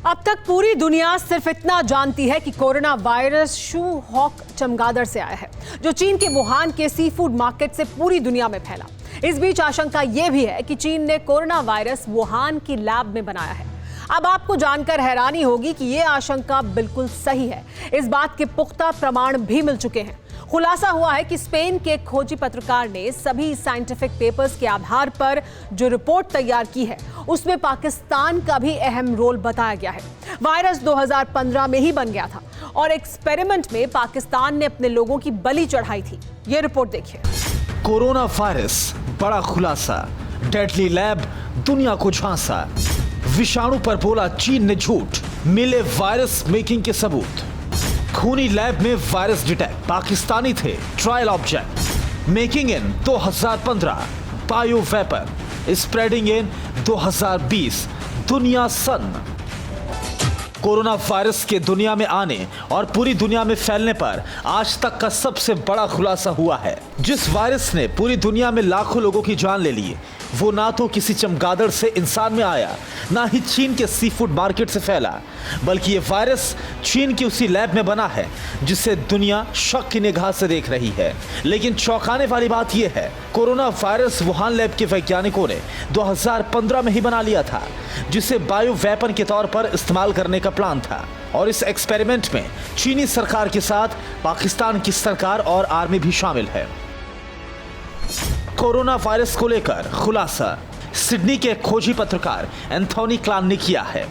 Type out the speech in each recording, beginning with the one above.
अब तक पूरी दुनिया सिर्फ इतना जानती है कि कोरोना वायरस शू हॉक चमगादड़ से आया है, जो चीन के वुहान के सी फूड मार्केट से पूरी दुनिया में फैला। इस बीच आशंका यह भी है कि चीन ने कोरोना वायरस वुहान की लैब में बनाया है। अब आपको जानकर हैरानी होगी कि यह आशंका बिल्कुल सही है। इस बात के पुख्ता प्रमाण भी मिल चुके हैं। खुलासा हुआ है कि स्पेन के खोजी पत्रकार ने सभी साइंटिफिक पेपर्स के आधार पर जो रिपोर्ट तैयार की है, उसमें पाकिस्तान का भी अहम रोल बताया गया है। वायरस 2015 में ही बन गया था और एक्सपेरिमेंट में पाकिस्तान ने अपने लोगों की बलि चढ़ाई थी। ये रिपोर्ट देखिए। कोरोना वायरस, बड़ा खुलासा, डेडली लैब, दुनिया को झांसा। विषाणु पर बोला चीन ने झूठ, मिले वायरस मेकिंग के सबूत। खूनी लैब में वायरस डिटेक्ट, पाकिस्तानी थे trial object. Making in 2015, bio vapour, spreading इन 2020, दुनिया सन्न। कोरोना वायरस के दुनिया में आने और पूरी दुनिया में फैलने पर आज तक का सबसे बड़ा खुलासा हुआ है। जिस वायरस ने पूरी दुनिया में लाखों लोगों की जान ले ली, वो ना तो किसी चमगादड़ से इंसान में आया, ना ही चीन के सी फूड मार्केट से फैला, बल्कि ये वायरस चीन की उसी लैब में बना है जिसे दुनिया शक की निगाह से देख रही है। लेकिन चौंकाने वाली बात यह है, कोरोना वायरस वुहान लैब के वैज्ञानिकों ने 2015 में ही बना लिया था, जिसे बायो वेपन के तौर पर इस्तेमाल करने का प्लान था। और इस एक्सपेरिमेंट में चीनी सरकार के साथ पाकिस्तान की सरकार और आर्मी भी शामिल है। कोरोना वायरस को लेकर खुलासा सिडनी के खोजी पत्रकार एंथोनी क्लान ने किया है।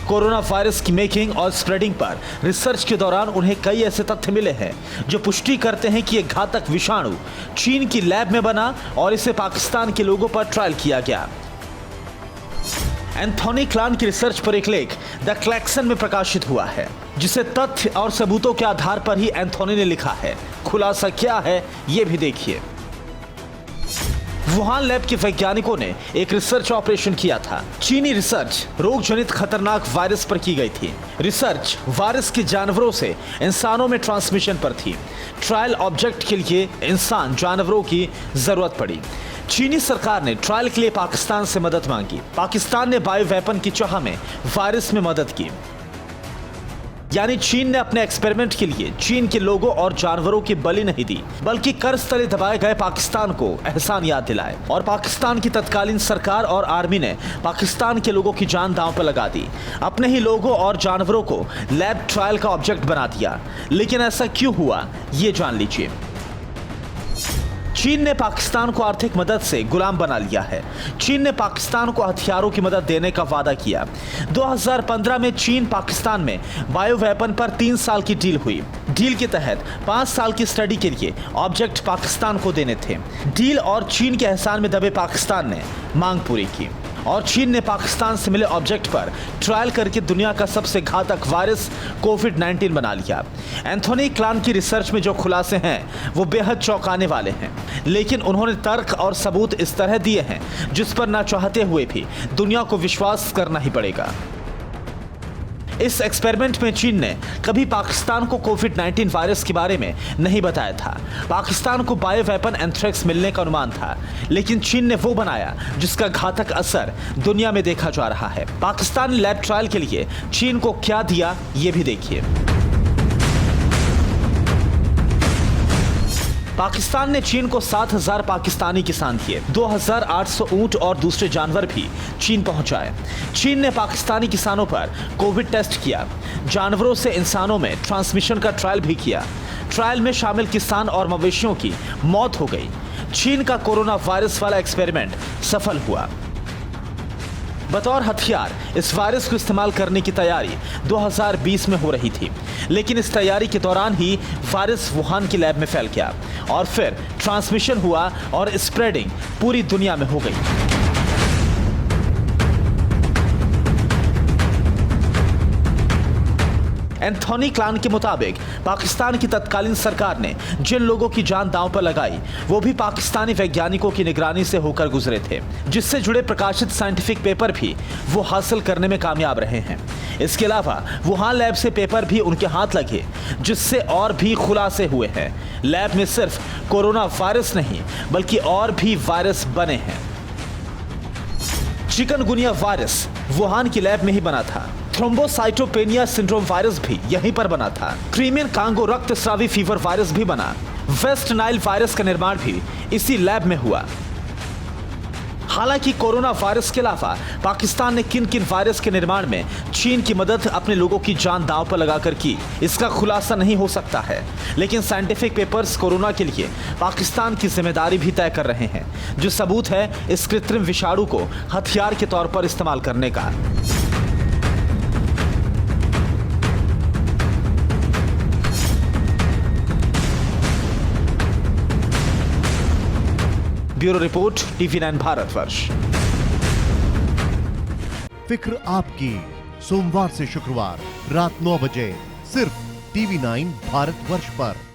कोरोना वायरस की मेकिंग और स्प्रेडिंग पर रिसर्च के दौरान उन्हें कई ऐसे तथ्य मिले हैं जो पुष्टि करते हैं कि यह घातक विषाणु चीन की लैब में बना और इसे पाकिस्तान के लोगों पर ट्रायल किया गया। एंथोनी क्लान की रिसर्च पर एक लेख द क्लैक्सन में प्रकाशित हुआ है, जिसे तथ्य और सबूतों के आधार पर ही एंथोनी ने लिखा है। खुलासा क्या है, ये भी देखिए। वुहान लैब के वैज्ञानिकों ने एक रिसर्च ऑपरेशन किया था। चीनी रिसर्च रोग जनित खतरनाक वायरस पर की गई थी। रिसर्च वायरस के जानवरों से इंसानों में ट्रांसमिशन पर थी। ट्रायल ऑब्जेक्ट के लिए इंसान जानवरों की जरूरत पड़ी। चीनी सरकार ने ट्रायल के लिए पाकिस्तान से मदद मांगी। पाकिस्तान ने बायो वेपन की चाह में वायरस में मदद की। यानी चीन ने अपने एक्सपेरिमेंट के लिए चीन के लोगों और जानवरों की बलि नहीं दी, बल्कि कर्ज तले दबाए गए पाकिस्तान को एहसान याद दिलाए। और पाकिस्तान की तत्कालीन सरकार और आर्मी ने पाकिस्तान के लोगों की जान दांव पर लगा दी, अपने ही लोगों और जानवरों को लैब ट्रायल का ऑब्जेक्ट बना दिया। लेकिन ऐसा क्यों हुआ, ये जान लीजिए। चीन ने पाकिस्तान को आर्थिक मदद से गुलाम बना लिया है। चीन ने पाकिस्तान को हथियारों की मदद देने का वादा किया। 2015 में चीन पाकिस्तान में बायो वेपन पर 3 साल की डील हुई। डील के तहत 5 साल की स्टडी के लिए ऑब्जेक्ट पाकिस्तान को देने थे। डील और चीन के एहसान में दबे पाकिस्तान ने मांग पूरी की और चीन ने पाकिस्तान से मिले ऑब्जेक्ट पर ट्रायल करके दुनिया का सबसे घातक वायरस कोविड-19 बना लिया। एंथोनी क्लान की रिसर्च में जो खुलासे हैं वो बेहद चौंकाने वाले हैं, लेकिन उन्होंने तर्क और सबूत इस तरह दिए हैं जिस पर ना चाहते हुए भी दुनिया को विश्वास करना ही पड़ेगा। इस एक्सपेरिमेंट में चीन ने कभी पाकिस्तान को कोविड-19 वायरस के बारे में नहीं बताया था। पाकिस्तान को बायो वेपन एंथ्रेक्स मिलने का अनुमान था, लेकिन चीन ने वो बनाया जिसका घातक असर दुनिया में देखा जा रहा है। पाकिस्तान ने लैब ट्रायल के लिए चीन को क्या दिया, ये भी देखिए। पाकिस्तान ने चीन को 7,000 पाकिस्तानी किसान दिए। 2,800 ऊंट और दूसरे जानवर भी चीन पहुंचाए। चीन ने पाकिस्तानी किसानों पर कोविड टेस्ट किया। जानवरों से इंसानों में ट्रांसमिशन का ट्रायल भी किया। ट्रायल में शामिल किसान और मवेशियों की मौत हो गई। चीन का कोरोना वायरस वाला एक्सपेरिमेंट सफल हुआ। बतौर हथियार इस वायरस को इस्तेमाल करने की तैयारी 2020 में हो रही थी, लेकिन इस तैयारी के दौरान ही वायरस वुहान की लैब में फैल गया और फिर ट्रांसमिशन हुआ और स्प्रेडिंग पूरी दुनिया में हो गई। एंथोनी क्लान के मुताबिक पाकिस्तान की तत्कालीन सरकार ने जिन लोगों की जान दांव पर लगाई, वो भी पाकिस्तानी वैज्ञानिकों की निगरानी से होकर गुजरे थे, जिससे जुड़े प्रकाशित साइंटिफिक पेपर भी वो हासिल करने में कामयाब रहे हैं। इसके अलावा वुहान लैब से पेपर भी उनके हाथ लगे, जिससे और भी खुलासे हुए हैं। लैब में सिर्फ कोरोना वायरस नहीं, बल्कि और भी वायरस बने हैं। चिकनगुनिया वायरस वुहान की लैब में ही बना था। थ्रोम्बोसाइटोपेनिया सिंड्रोम वायरस भी यहीं पर बना था। क्रीमियन कांगो रक्तस्रावी फीवर वायरस भी बना। वेस्ट नाइल वायरस का निर्माण भी इसी लैब में हुआ। हालांकि कोरोना वायरस के अलावा पाकिस्तान ने किन किन वायरस के निर्माण में चीन की मदद अपने लोगों की जान दांव पर लगाकर की, इसका खुलासा नहीं हो सकता है। लेकिन साइंटिफिक पेपर्स कोरोना के लिए पाकिस्तान की जिम्मेदारी भी तय कर रहे हैं, जो सबूत है इस कृत्रिम विषाणु को हथियार के तौर पर इस्तेमाल करने का। Bureau report, TV9 Bharatvarsh. फिक्र आपकी, सोमवार से शुक्रवार रात 9 बजे सिर्फ TV9 भारतवर्ष पर।